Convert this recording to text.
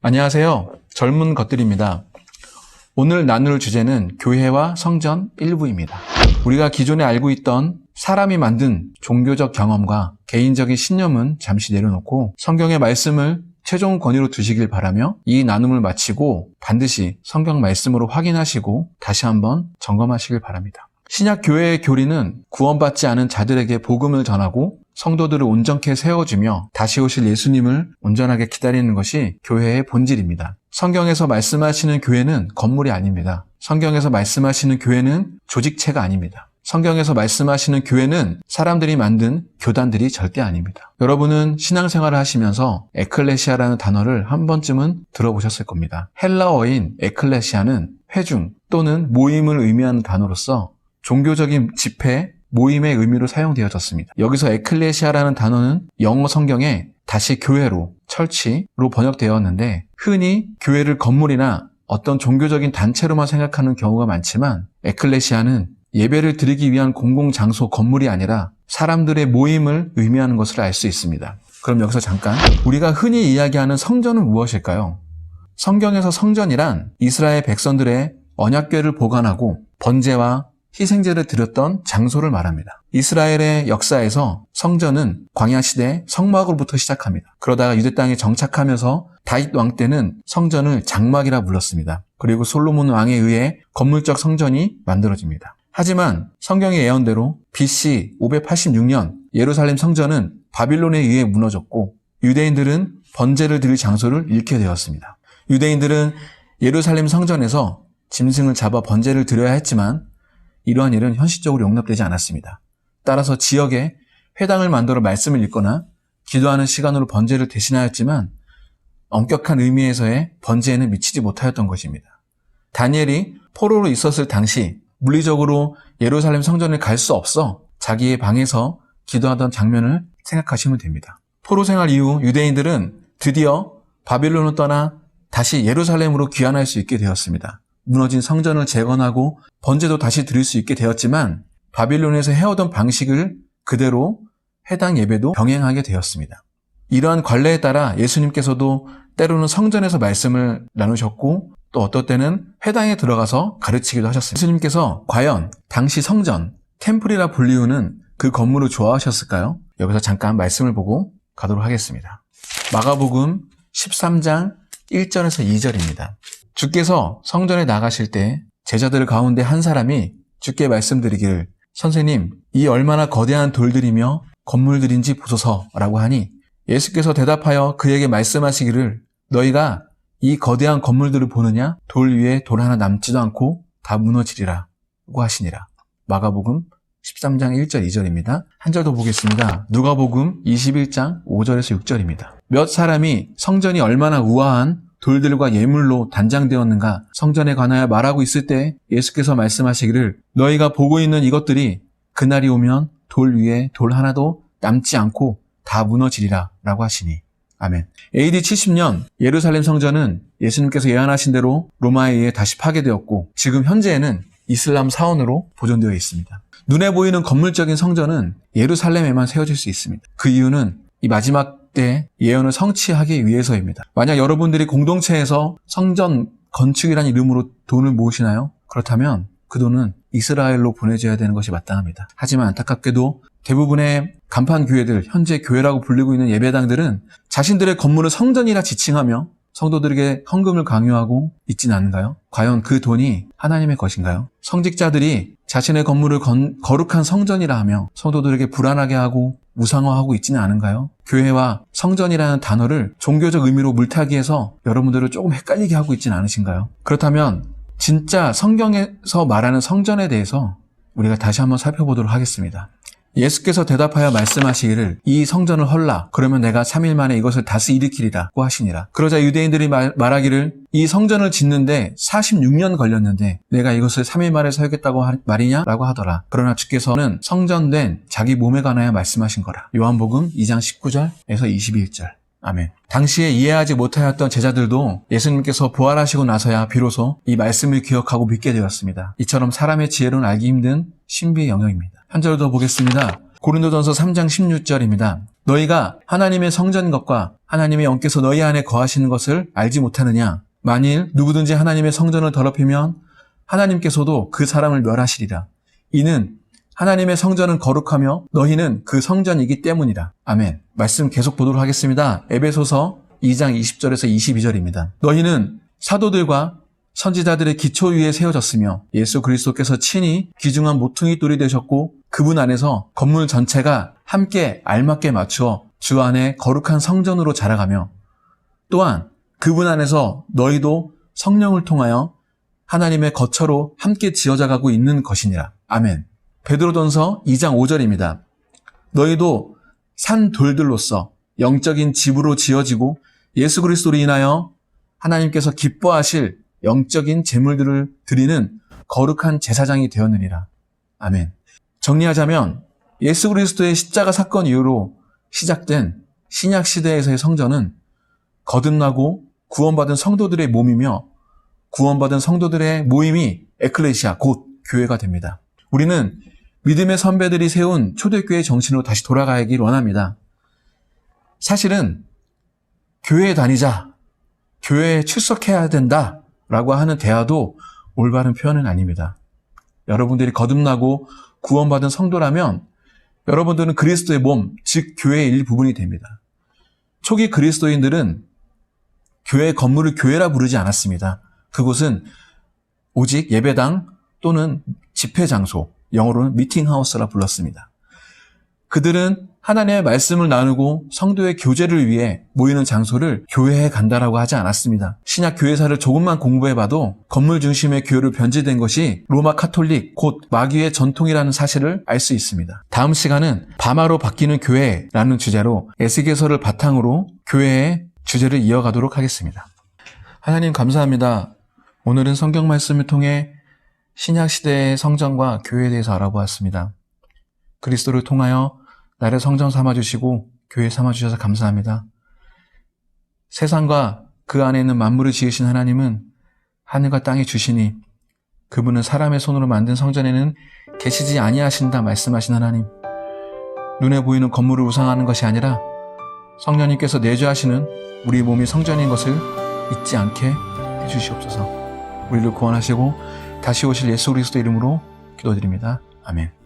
안녕하세요. 젊은 것들입니다. 오늘 나눌 주제는 교회와 성전 일부입니다. 우리가 기존에 알고 있던 사람이 만든 종교적 경험과 개인적인 신념은 잠시 내려놓고 성경의 말씀을 최종 권위로 두시길 바라며 이 나눔을 마치고 반드시 성경 말씀으로 확인하시고 다시 한번 점검하시길 바랍니다. 신약 교회의 교리는 구원받지 않은 자들에게 복음을 전하고 성도들을 온전케 세워주며 다시 오실 예수님을 온전하게 기다리는 것이 교회의 본질입니다. 성경에서 말씀하시는 교회는 건물이 아닙니다. 성경에서 말씀하시는 교회는 조직체가 아닙니다. 성경에서 말씀하시는 교회는 사람들이 만든 교단들이 절대 아닙니다. 여러분은 신앙생활을 하시면서 에클레시아라는 단어를 한 번쯤은 들어보셨을 겁니다. 헬라어인 에클레시아는 회중 또는 모임을 의미하는 단어로서 종교적인 집회, 모임의 의미로 사용되어졌습니다. 여기서 에클레시아라는 단어는 영어 성경에 다시 교회로, 철치로 번역되었는데 흔히 교회를 건물이나 어떤 종교적인 단체로만 생각하는 경우가 많지만 에클레시아는 예배를 드리기 위한 공공장소 건물이 아니라 사람들의 모임을 의미하는 것을 알 수 있습니다. 그럼 여기서 잠깐 우리가 흔히 이야기하는 성전은 무엇일까요? 성경에서 성전이란 이스라엘 백성들의 언약궤를 보관하고 번제와 희생제를 드렸던 장소를 말합니다. 이스라엘의 역사에서 성전은 광야시대 성막으로부터 시작합니다. 그러다가 유대 땅에 정착하면서 다윗 왕 때는 성전을 장막이라 불렀습니다. 그리고 솔로몬 왕에 의해 건물적 성전이 만들어집니다. 하지만 성경의 예언대로 BC 586년 예루살렘 성전은 바빌론에 의해 무너졌고 유대인들은 번제를 드릴 장소를 잃게 되었습니다. 유대인들은 예루살렘 성전에서 짐승을 잡아 번제를 드려야 했지만 이러한 일은 현실적으로 용납되지 않았습니다. 따라서 지역에 회당을 만들어 말씀을 읽거나 기도하는 시간으로 번제를 대신하였지만 엄격한 의미에서의 번제에는 미치지 못하였던 것입니다. 다니엘이 포로로 있었을 당시 물리적으로 예루살렘 성전을 갈 수 없어 자기의 방에서 기도하던 장면을 생각하시면 됩니다. 포로 생활 이후 유대인들은 드디어 바빌론을 떠나 다시 예루살렘으로 귀환할 수 있게 되었습니다. 무너진 성전을 재건하고 번제도 다시 드릴 수 있게 되었지만 바빌론에서 해오던 방식을 그대로 회당 예배도 병행하게 되었습니다. 이러한 관례에 따라 예수님께서도 때로는 성전에서 말씀을 나누셨고 또 어떨 때는 회당에 들어가서 가르치기도 하셨습니다. 예수님께서 과연 당시 성전, 템플이라 불리우는 그 건물을 좋아하셨을까요? 여기서 잠깐 말씀을 보고 가도록 하겠습니다. 마가복음 13장 1절에서 2절입니다. 주께서 성전에 나가실 때 제자들 가운데 한 사람이 주께 말씀드리기를 선생님, 이 얼마나 거대한 돌들이며 건물들인지 보소서라고 하니 예수께서 대답하여 그에게 말씀하시기를 너희가 이 거대한 건물들을 보느냐? 돌 위에 돌 하나 남지도 않고 다 무너지리라고 하시니라. 마가복음 13장 1절 2절입니다. 한 절 더 보겠습니다. 누가복음 21장 5절에서 6절입니다. 몇 사람이 성전이 얼마나 우아한 돌들과 예물로 단장되었는가 성전에 관하여 말하고 있을 때 예수께서 말씀하시기를 너희가 보고 있는 이것들이 그날이 오면 돌 위에 돌 하나도 남지 않고 다 무너지리라 라고 하시니 아멘. AD 70년 예루살렘 성전은 예수님께서 예언하신 대로 로마에 의해 다시 파괴되었고 지금 현재에는 이슬람 사원으로 보존되어 있습니다. 눈에 보이는 건물적인 성전은 예루살렘에만 세워질 수 있습니다. 그 이유는 이 마지막 때 예언을 성취하기 위해서입니다. 만약 여러분들이 공동체에서 성전 건축이라는 이름으로 돈을 모으시나요? 그렇다면 그 돈은 이스라엘로 보내줘야 되는 것이 마땅합니다. 하지만 안타깝게도 대부분의 간판 교회들, 현재 교회라고 불리고 있는 예배당들은 자신들의 건물을 성전이라 지칭하며 성도들에게 헌금을 강요하고 있지는 않은가요? 과연 그 돈이 하나님의 것인가요? 성직자들이 자신의 건물을 거룩한 성전이라 하며 성도들에게 불안하게 하고 우상화하고 있지는 않은가요? 교회와 성전이라는 단어를 종교적 의미로 물타기해서 여러분들을 조금 헷갈리게 하고 있지는 않으신가요? 그렇다면 진짜 성경에서 말하는 성전에 대해서 우리가 다시 한번 살펴보도록 하겠습니다. 예수께서 대답하여 말씀하시기를 이 성전을 헐라 그러면 내가 3일 만에 이것을 다시 일으키리라고 하시니라. 그러자 유대인들이 말하기를 이 성전을 짓는데 46년 걸렸는데 내가 이것을 3일 만에 세우겠다고 말이냐라고 하더라. 그러나 주께서는 성전된 자기 몸에 관하여 말씀하신 거라. 요한복음 2장 19절에서 21절. 아멘. 당시에 이해하지 못하였던 제자들도 예수님께서 부활하시고 나서야 비로소 이 말씀을 기억하고 믿게 되었습니다. 이처럼 사람의 지혜로는 알기 힘든 신비의 영역입니다. 한 절 더 보겠습니다. 고린도전서 3장 16절입니다. 너희가 하나님의 성전인 것과 하나님의 영께서 너희 안에 거하시는 것을 알지 못하느냐? 만일 누구든지 하나님의 성전을 더럽히면 하나님께서도 그 사람을 멸하시리라. 이는 하나님의 성전은 거룩하며 너희는 그 성전이기 때문이라. 아멘. 말씀 계속 보도록 하겠습니다. 에베소서 2장 20절에서 22절입니다. 너희는 사도들과 선지자들의 기초 위에 세워졌으며 예수 그리스도께서 친히 귀중한 모퉁이 돌이 되셨고 그분 안에서 건물 전체가 함께 알맞게 맞추어 주 안에 거룩한 성전으로 자라가며 또한 그분 안에서 너희도 성령을 통하여 하나님의 거처로 함께 지어져 가고 있는 것이니라. 아멘. 베드로전서 2장 5절입니다. 너희도 산 돌들로서 영적인 집으로 지어지고 예수 그리스도로 인하여 하나님께서 기뻐하실 영적인 제물들을 드리는 거룩한 제사장이 되었느니라. 아멘. 정리하자면 예수 그리스도의 십자가 사건 이후로 시작된 신약 시대에서의 성전은 거듭나고 구원받은 성도들의 몸이며 구원받은 성도들의 모임이 에클레시아 곧 교회가 됩니다. 우리는 믿음의 선배들이 세운 초대교회 정신으로 다시 돌아가길 원합니다. 사실은 교회에 다니자, 교회에 출석해야 된다라고 하는 대화도 올바른 표현은 아닙니다. 여러분들이 거듭나고 구원받은 성도라면 여러분들은 그리스도의 몸, 즉 교회의 일부분이 됩니다. 초기 그리스도인들은 교회 건물을 교회라 부르지 않았습니다. 그곳은 오직 예배당 또는 집회 장소, 영어로는 미팅하우스라 불렀습니다. 그들은 하나님의 말씀을 나누고 성도의 교제를 위해 모이는 장소를 교회에 간다라고 하지 않았습니다. 신약 교회사를 조금만 공부해봐도 건물 중심의 교회로 변질된 것이 로마 카톨릭 곧 마귀의 전통이라는 사실을 알 수 있습니다. 다음 시간은 바마로 바뀌는 교회라는 주제로 에스겔서를 바탕으로 교회의 주제를 이어가도록 하겠습니다. 하나님 감사합니다. 오늘은 성경 말씀을 통해 신약 시대의 성전과 교회에 대해서 알아보았습니다. 그리스도를 통하여 나를 성전 삼아주시고 교회 삼아주셔서 감사합니다. 세상과 그 안에 있는 만물을 지으신 하나님은 하늘과 땅에 주시니 그분은 사람의 손으로 만든 성전에는 계시지 아니하신다 말씀하신 하나님. 눈에 보이는 건물을 우상하는 것이 아니라 성령님께서 내주하시는 우리 몸이 성전인 것을 잊지 않게 해주시옵소서. 우리를 구원하시고 다시 오실 예수 그리스도 이름으로 기도드립니다. 아멘.